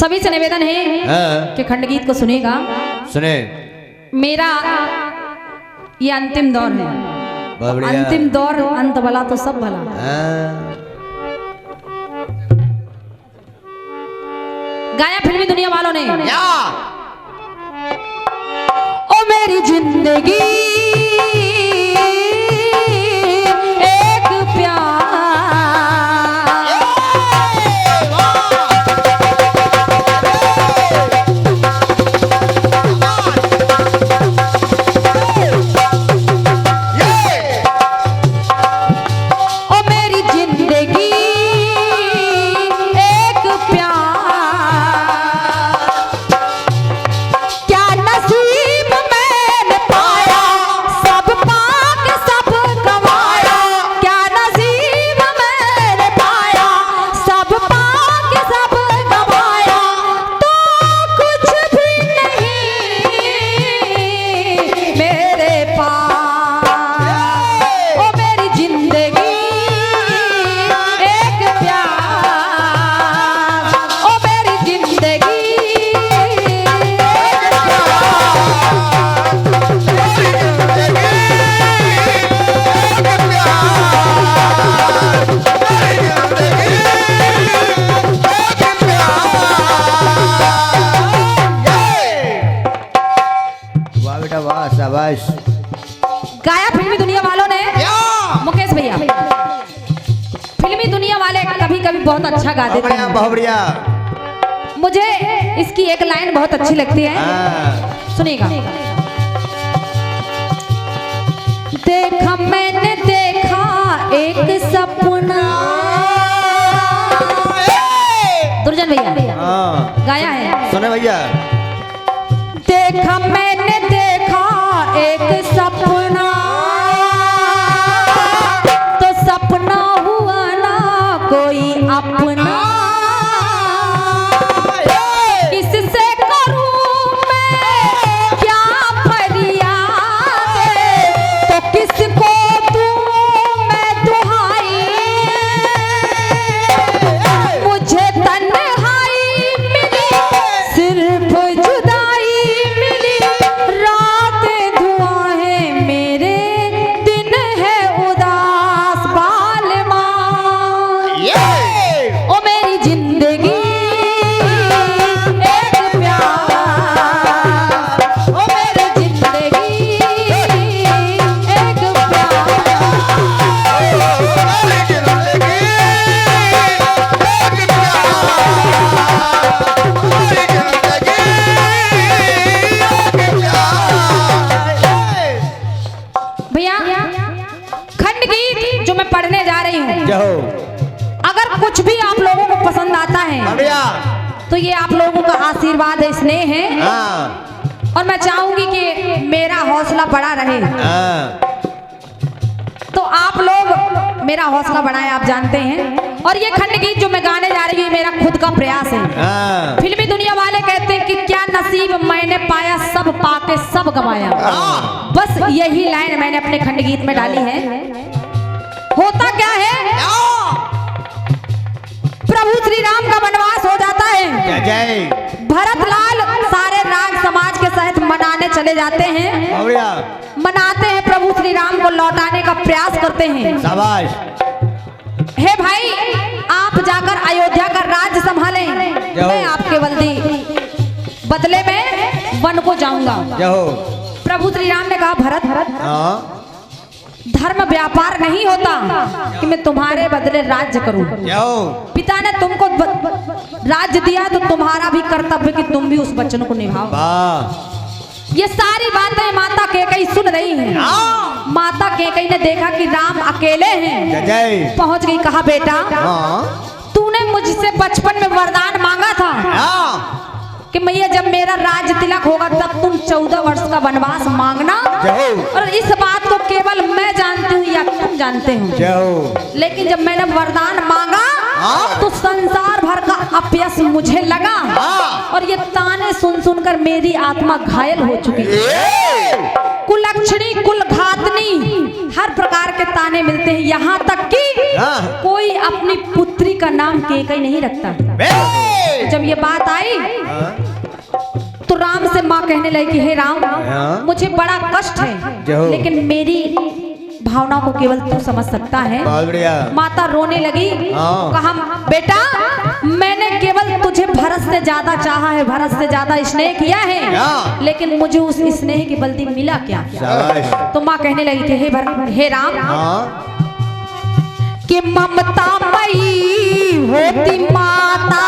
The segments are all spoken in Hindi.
सभी से निवेदन है कि खंडगीत को सुनेगा। सुने। मेरा ये अंतिम दौर है। अंतिम दौर, अंत भला तो सब भला। गाया फिल्मी दुनिया वालों ने। ओ मेरी जिंदगी एक प्यार, गाया फिल्मी दुनिया वालों ने। मुकेश भैया, फिल्मी दुनिया वाले कभी कभी बहुत अच्छा गा देते हैं। बहुत बढ़िया। मुझे इसकी एक लाइन बहुत अच्छी लगती है, सुनिएगा। देखा मैंने देखा एक सपना, दुर्जन भैया गाया है, सुने भैया। देखा मैंने देखा एक सपना, तो सपना हुआ ना कोई अपना। किससे करूं मैं क्या फरियाद, तो किसको दूं मैं दुहाई। मुझे तन्हाई मिली, सिर्फ जुदाई मिली, रातें धुआं है मेरे, दिन है उदास बालमा। ओ मेरी जिंदगी एक प्यार, ओ मेरी जिंदगी एक प्यार। भैया खंड गीत जो मैं पढ़ने जा रही हूँ, अगर कुछ भी आप लोगों को पसंद आता है तो ये आप लोगों का आशीर्वाद है, स्नेह है, और मैं चाहूंगी कि मेरा हौसला बढ़ा रहे। तो आप लोग मेरा हौसला बढ़ाएं, आप जानते हैं। और ये खंड गीत जो मैं गाने जा रही हूँ मेरा खुद का प्रयास है। फिल्मी दुनिया वाले कहते हैं कि क्या नसीब मैंने पाया, सब पाके सब गवाया। बस यही लाइन मैंने अपने खंड गीत में डाली है। होता क्या है, प्रभु श्री राम का वनवास हो जाता है, भरतलाल सारे राज समाज के साथ मनाने चले जाते हैं, मनाते हैं, प्रभु श्री राम को लौटाने का प्रयास करते हैं। शाबाश। हे भाई, आप जाकर अयोध्या का राज्य संभालें, मैं आपके बदले में वन को जाऊंगा। प्रभु श्री राम ने कहा, भरत धर्म व्यापार नहीं होता कि मैं तुम्हारे बदले राज्य करूं। पिता ने तुमको राज्य दिया तो तुम्हारा भी कर्तव्य कि तुम भी उस वचन को निभाओ। ये सारी बातें माता कैकेयी सुन रही हैं। माता कैकेयी ने देखा कि राम अकेले हैं, पहुंच गई। कहा, बेटा तूने मुझसे बचपन में वरदान मांगा था कि मैया जब मेरा राज तिलक होगा तब तुम 14 वर्ष का वनवास मांगना, और इस बात को केवल मैं जानती हूँ या तुम जानते हो। लेकिन जब मैंने वरदान मांगा तो संसार भर का अपयश मुझे लगा, और ये ताने सुन सुनकर मेरी आत्मा घायल हो चुकी है। कुलक्षणी, कुलघातनी, हर प्रकार के ताने मिलते हैं, यहाँ तक कि कोई अपनी पुत्री का नाम केकई नहीं रखता। जब ये बात आई तो राम से माँ कहने लगी कि हे राम, मुझे बड़ा कष्ट है, लेकिन मेरी भावना को केवल तू समझ सकता है। माता रोने लगी, कहा बेटा मैंने केवल तुझे भरत से ज्यादा चाहा है, भरत से ज्यादा स्नेह किया है, लेकिन मुझे उस स्नेह की बदले मिला क्या? तो माँ कहने लगी कि हे राम, कि ममता मई होती माता,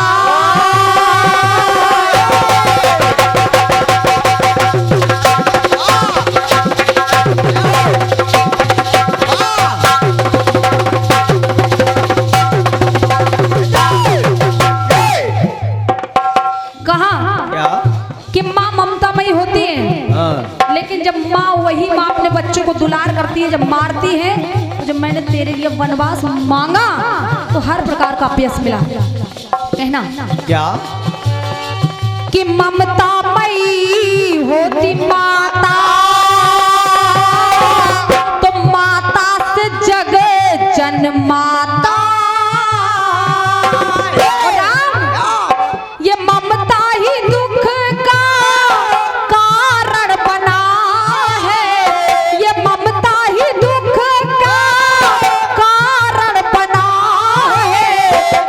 लेकिन जब माँ वही माँ अपने बच्चों को दुलार करती है, जब मारती है, तो जब मैंने तेरे लिए वनवास मांगा तो हर प्रकार का अपयश मिला। कहना क्या कि ममता मई होती माता, तो माता से जगे जन्माता। ये ममता ही दुख का कारण बना है, ये ममता ही दुख का कारण बना है,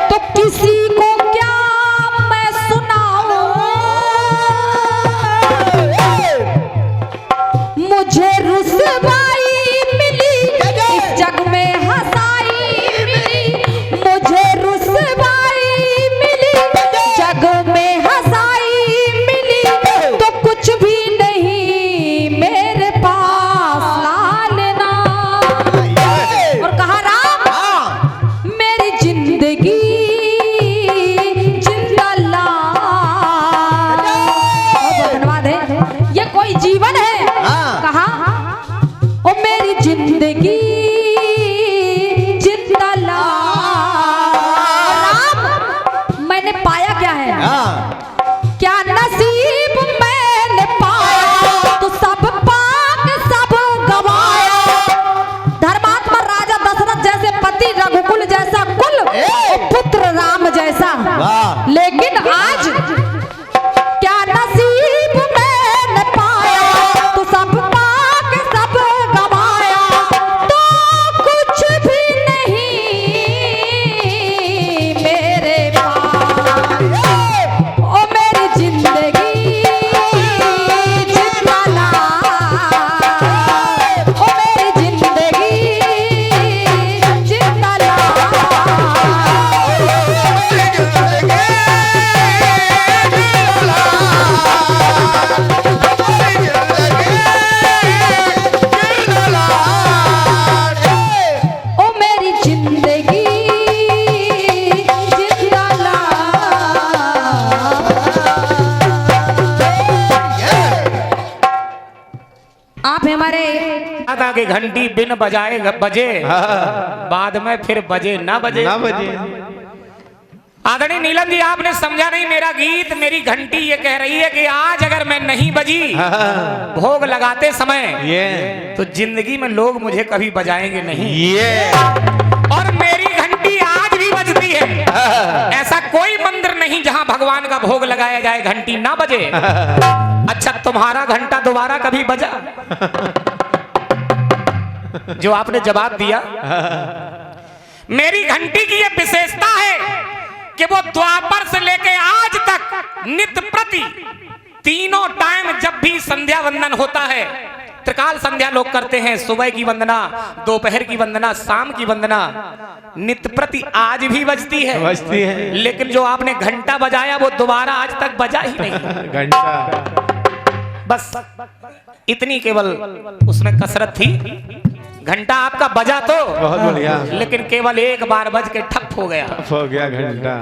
तो किसी को क्या मैं सुनाऊं, मुझे रुसवाई मिली इस जग में हंसाई मिली, मुझे रुसवाई मिली जग में हंसाई मिली, तो कुछ भी नहीं मेरे पास ला लेना। और कहा राम मेरी जिंदगी जिंदा ला, धन्यवाद है, ये कोई जीवन है? कहा ओ मेरी जिंदगी जिंदा ला। राम मैंने पाया क्या है? क्या नसीब मैंने पाया, तो सब पाक सब गवाया। धर्मात्मा राजा दशरथ जैसे पति, रघुकुल जैसा कुल, पुत्र राम जैसा, लेकिन आज क्या नसीब मैंने पाया, तो सब पाक सब गवाया, तो कुछ भी नहीं मेरे पास। ओ मेरी जिंदगी जिंदा ला, ओ मेरी जिंदगी जिंदा ला। ओ मेरी जिंदगी जिंदा ला। आप हमारे था कि घंटी बिन बजाए बजे, बाद में फिर बजे ना बजे। आदरणीय नीलम जी, आपने समझा नहीं मेरा गीत, मेरी घंटी ये कह रही है कि आज अगर मैं नहीं बजी भोग लगाते समय, तो जिंदगी में लोग मुझे कभी बजाएंगे नहीं। और मेरी घंटी आज भी बजती है। ऐसा कोई मंदिर नहीं जहां भगवान का भोग लगाया जाए घंटी ना बजे। अच्छा, तुम्हारा घंटा दोबारा कभी बजा? जो आपने जवाब दिया, मेरी घंटी की यह विशेषता है कि वो द्वापर से लेके आज तक नित्य प्रति तीनों टाइम जब भी संध्या वंदन होता है, त्रिकाल संध्या लोग करते हैं, सुबह की वंदना, दोपहर की वंदना, शाम की वंदना, नित्य प्रति आज भी बजती है। लेकिन जो आपने घंटा बजाया वो दोबारा आज तक बजा ही नहीं। घंटा बस इतनी केवल उसमें कसरत थी। घंटा आपका बजा तो बहुत बढ़िया, लेकिन केवल एक बार बज के ठप हो गया। हो गया घंटा।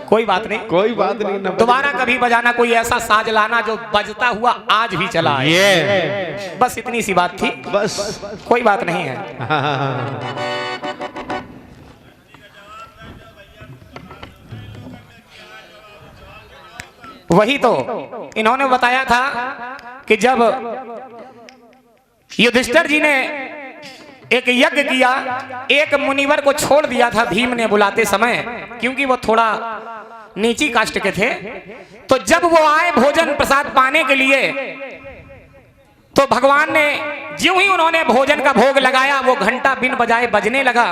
कोई बात नहीं, कोई बात नहीं, दोबारा कभी बजाना, कोई ऐसा साज लाना जो बजता हुआ आज भी चला है। ये बस इतनी सी बात थी, बस, कोई बात नहीं है। वही तो इन्होंने बताया था कि जब युधिष्ठिर जी ने एक यज्ञ किया, एक मुनिवर को छोड़ दिया था भीम ने बुलाते समय, क्योंकि वो थोड़ा नीची कास्ट के थे। तो जब वो आए भोजन प्रसाद पाने के लिए, तो भगवान ने ज्यों ही उन्होंने भोजन का भोग लगाया, वो घंटा बिन बजाए बजने लगा।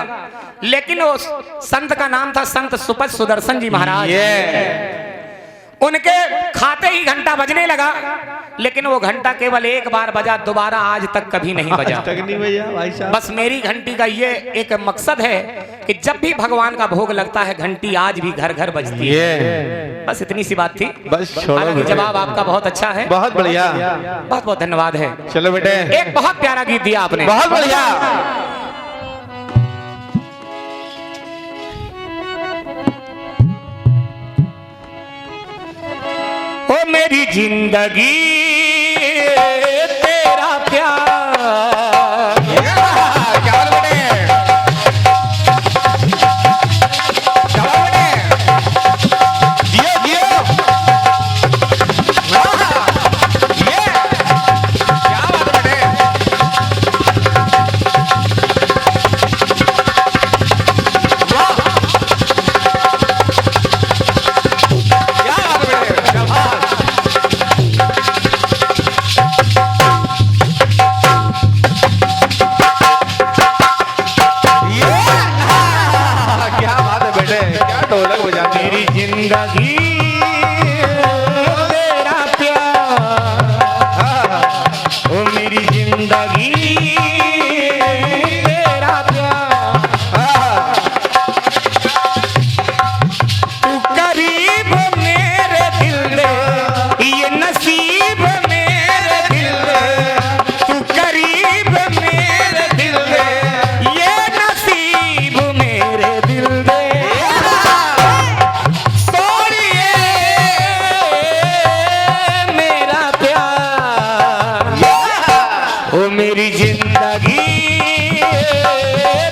लेकिन वो संत का नाम था संत सुपथ सुदर्शन जी महाराज। उनके खाते ही घंटा बजने लगा, लेकिन वो घंटा केवल एक बार बजा, दोबारा आज तक कभी नहीं बजा। तक नहीं बजा भाई साहब। बस मेरी घंटी का ये एक मकसद है कि जब भी भगवान का भोग लगता है, घंटी आज भी घर घर बजती है। बस इतनी सी बात थी। बस छोड़ो। हालांकि जवाब आपका बहुत अच्छा है, बहुत बढ़िया, बहुत बहुत धन्यवाद है। चलो बेटे, एक बहुत प्यारा गीत दिया आपने, बहुत बढ़िया। ओ मेरी जिंदगी तेरा प्यार, क्या बोल बेटे, क्या बोल बेटे, जियो जियो, ये क्या बात है बेटे, वाह, क्या बात है बेटे, क्या बात। ढोलक बजाते मेरी जिंदगी तेरा प्यार, ओ मेरी जिंदगी तेरा प्यार, तू करीब मेरे दिल दे, ये नसीब मेरे दिल दे, तू करीब मेरे दिल दे, ये नसीब मेरे दिल दे। मेरी जिंदगी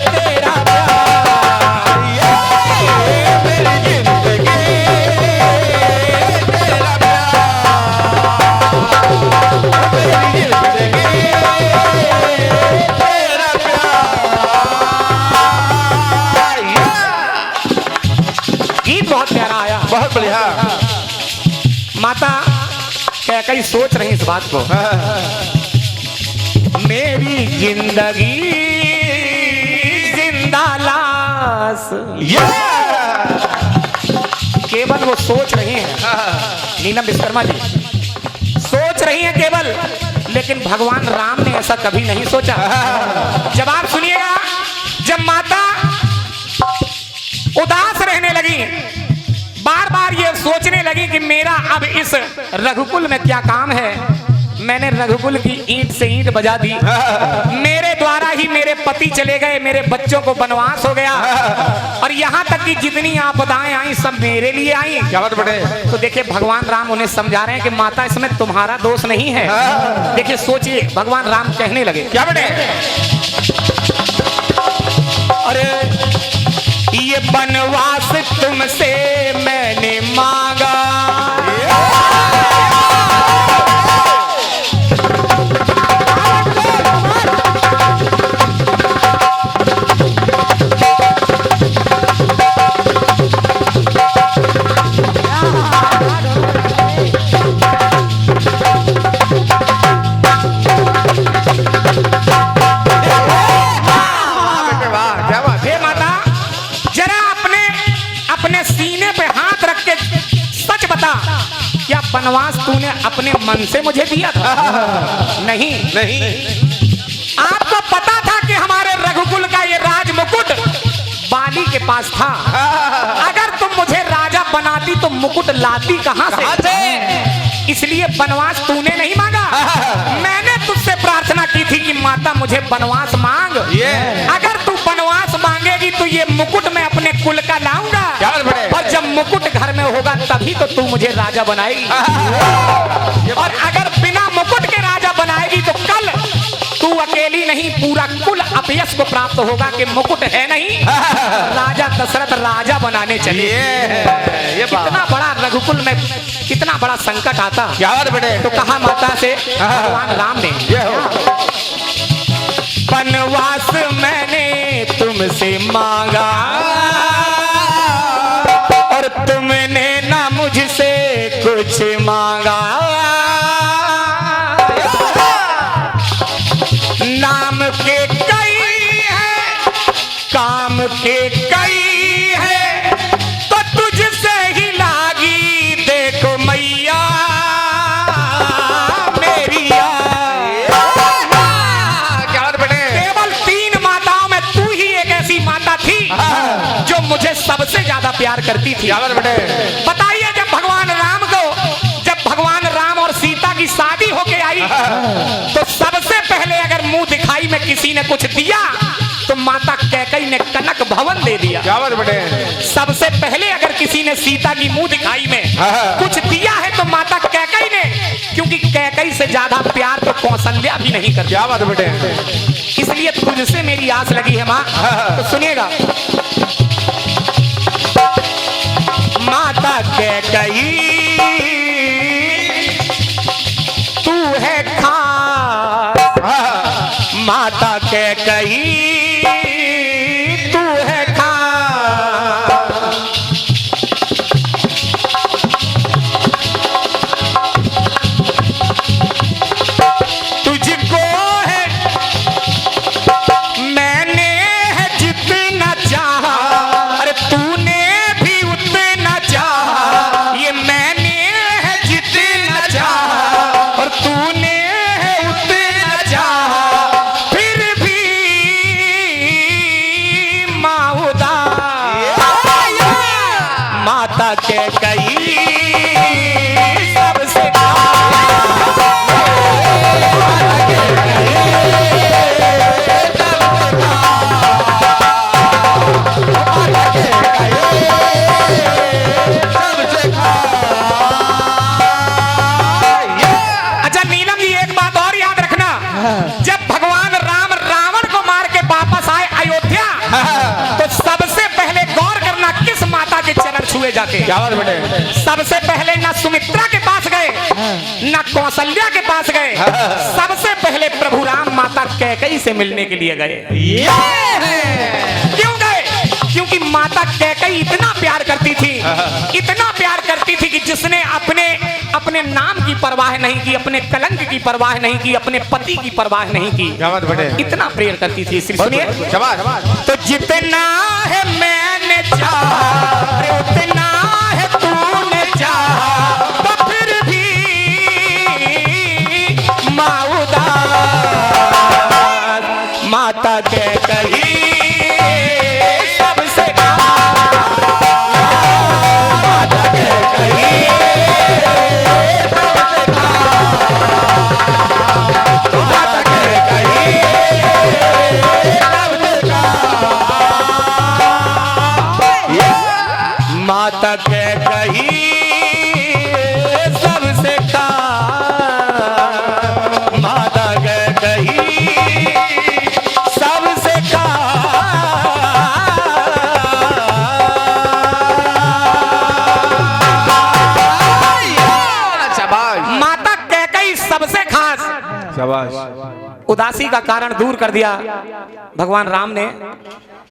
तेरा प्यार, मेरी जिंदगी तेरा प्यार, मेरी जिंदगी तेरा प्यार। गीत बहुत प्यारा आया, बहुत बढ़िया। माता क्या कहीं सोच रही इस बात को। मेरी जिंदगी जिंदा लाश, केवल वो सोच रही हैं, नीलम विश्वकर्मा जी सोच रही हैं केवल, लेकिन भगवान राम ने ऐसा कभी नहीं सोचा। जवाब सुनिएगा। जब माता उदास रहने लगी, बार बार ये सोचने लगी कि मेरा अब इस रघुकुल में क्या काम है, मैंने रघुकुल की ईंट से ईंट बजा दी, मेरे द्वारा ही मेरे पति चले गए, मेरे बच्चों को वनवास हो गया, और यहाँ तक कि जितनी आपदाएं आई सब मेरे लिए आई। क्या बात बेटे। तो देखिए भगवान राम उन्हें समझा रहे हैं कि माता इसमें तुम्हारा दोष नहीं है। देखिए सोचिए, भगवान राम कहने लगे क्या बेटे, अरे ये वनवास तुमसे मैंने मांगा, क्या वनवास तूने अपने मन से मुझे दिया था? नहीं नहीं, आपको पता था कि हमारे रघुकुल का ये राज मुकुट बाली के पास था। अगर तुम मुझे राजा बनाती तो मुकुट लाती कहां से? इसलिए वनवास तूने नहीं मांगा, मैंने तुझसे प्रार्थना की थी कि माता मुझे वनवास मांग। अगर तू वनवास मांगेगी तो ये मुकुट मैं अपने कुल का लाऊंगा, और जब मुकुट घर में होगा तभी तो तू मुझे राजा बनाएगी। और अगर बिना मुकुट के राजा बनाएगी तो कल तू अकेली नहीं, पूरा कुल अपयश को प्राप्त होगा कि मुकुट है नहीं, राजा दशरथ राजा बनाने चले। ये कितना बड़ा रघुकुल में कितना बड़ा संकट आता। क्या बेटे। तो कहा माता से भगवान राम ने, वनवास तुमसे मांगा और तुमने ना मुझसे कुछ मांगा। नाम के कई है, काम के कई है, तो तुझसे ही लागी देखो मैया मेरी। क्या बात बेटे। केवल 3 माताओं में तू ही एक ऐसी माता थी जो मुझे सबसे ज्यादा प्यार करती थी। क्या बात बेटे। बताइए जब भगवान राम और सीता की शादी होके आई तो सबसे पहले अगर मुंह दिखाई में किसी ने कुछ दिया तो माता कैकई ने कनक भवन दे दिया। क्या बात बेटे। सबसे पहले अगर किसी ने सीता की मुंह दिखाई में कुछ दिया है तो माता कैकई ने, क्योंकि कैकई से ज्यादा प्यार तो कौशल्या भी नहीं करती। क्या बात बेटे। इसलिए तुझसे मेरी आस लगी है माँ। तो सुनिएगा, माता कैकई तू है खास, माता कैकई तू है खास। तुझको है मैंने है जितना चाहा, अरे तूने भी उतना चाहा, ये मैंने है जितना चाहा और तूने है उतना चाहा, फिर भी माँ उदास। माता कैकई सबसे जब भगवान राम रावण को मार के वापस आए अयोध्या तो सबसे पहले गौर करना किस माता के चरण छुए जाते। क्या बात बेटे। सबसे पहले ना सुमित्रा के पास गए ना कौशल्या के पास गए, सबसे पहले प्रभु राम माता कैकई से मिलने के लिए गए। क्यों गए? क्योंकि माता कैकई इतना प्यार करती थी, इतना प्यार करती थी कि जिसने अपने नाम की परवाह नहीं की, अपने कलंक की परवाह नहीं की, अपने पति की परवाह नहीं की। क्या बात बेटे। इतना प्रेम करती थी। सुनिए, तो जितना है मैंने चाहा उतना है तूने चाहा, तो फिर भी माँ उदास। माता कैकई सबसे माता कैकई माता कैकई सबसे खास, माता कैकई सबसे खास। माता कैकई सबसे खास। शाबाश। उदासी का कारण दूर कर दिया भगवान राम ने।